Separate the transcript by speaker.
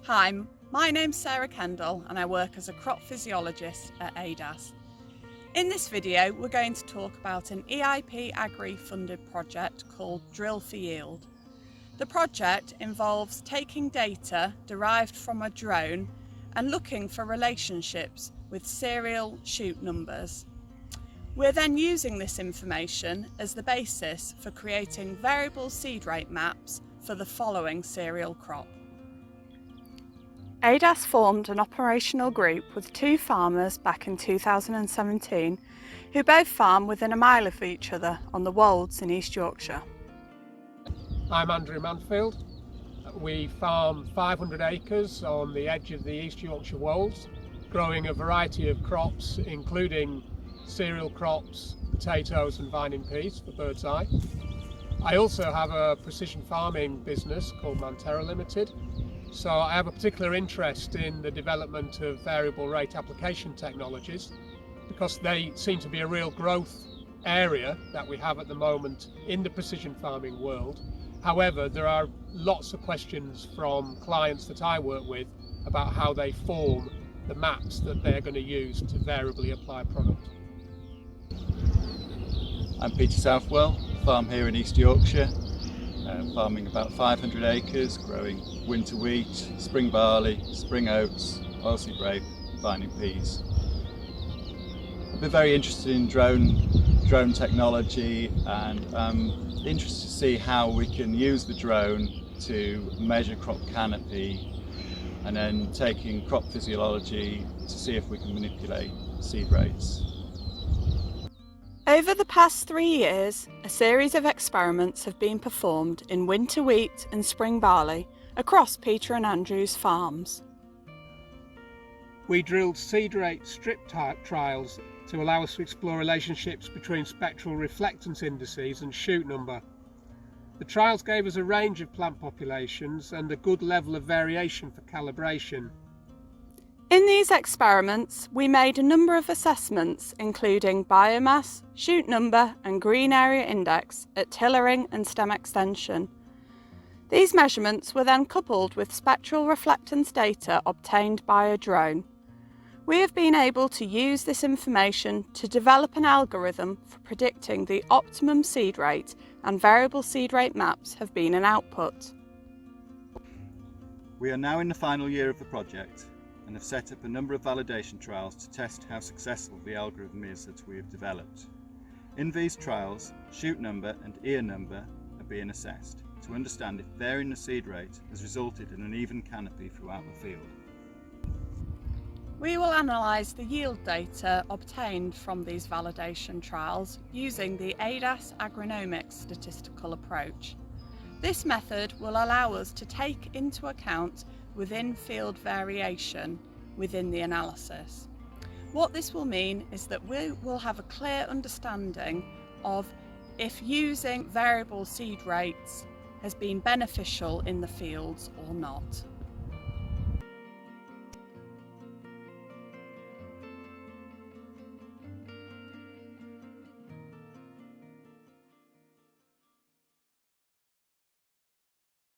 Speaker 1: Hi, my name's Sarah Kendall and I work as a crop physiologist at ADAS. In this video we're going to talk about an EIP-Agri funded project called Drill for Yield. The project involves taking data derived from a drone and looking for relationships with serial shoot numbers. We're then using this information as the basis for creating variable seed rate maps for the following cereal crop. ADAS formed an operational group with two farmers back in 2017 who both farm within a mile of each other on the Wolds in East Yorkshire.
Speaker 2: I'm Andrew Manfield. We farm 500 acres on the edge of the East Yorkshire Wolds, growing a variety of crops including cereal crops, potatoes and vining peas for bird's eye. I also have a precision farming business called Manterra Limited. So I have a particular interest in the development of variable rate application technologies because they seem to be a real growth area that we have at the moment in the precision farming world. However, there are lots of questions from clients that I work with about how they form the maps that they're going to use to variably apply product.
Speaker 3: I'm Peter Southwell, farm here in East Yorkshire. Farming about 500 acres, growing winter wheat, spring barley, spring oats, oilseed rape, vining peas. I've been very interested in drone technology, and I'm interested to see how we can use the drone to measure crop canopy and then taking crop physiology to see if we can manipulate seed rates.
Speaker 1: Over the past 3 years, a series of experiments have been performed in winter wheat and spring barley across Peter and Andrew's farms.
Speaker 2: We drilled seed rate strip trials to allow us to explore relationships between spectral reflectance indices and shoot number. The trials gave us a range of plant populations and a good level of variation for calibration.
Speaker 1: In these experiments, we made a number of assessments including biomass, shoot number and green area index at tillering and stem extension. These measurements were then coupled with spectral reflectance data obtained by a drone. We have been able to use this information to develop an algorithm for predicting the optimum seed rate, and variable seed rate maps have been an output.
Speaker 3: We are now in the final year of the project and have set up a number of validation trials to test how successful the algorithm is that we have developed. In these trials, shoot number and ear number are being assessed to understand if varying the seed rate has resulted in an even canopy throughout the field.
Speaker 1: We will analyse the yield data obtained from these validation trials using the ADAS agronomics statistical approach. This method will allow us to take into account within field variation within the analysis. What this will mean is that we will have a clear understanding of if using variable seed rates has been beneficial in the fields or not.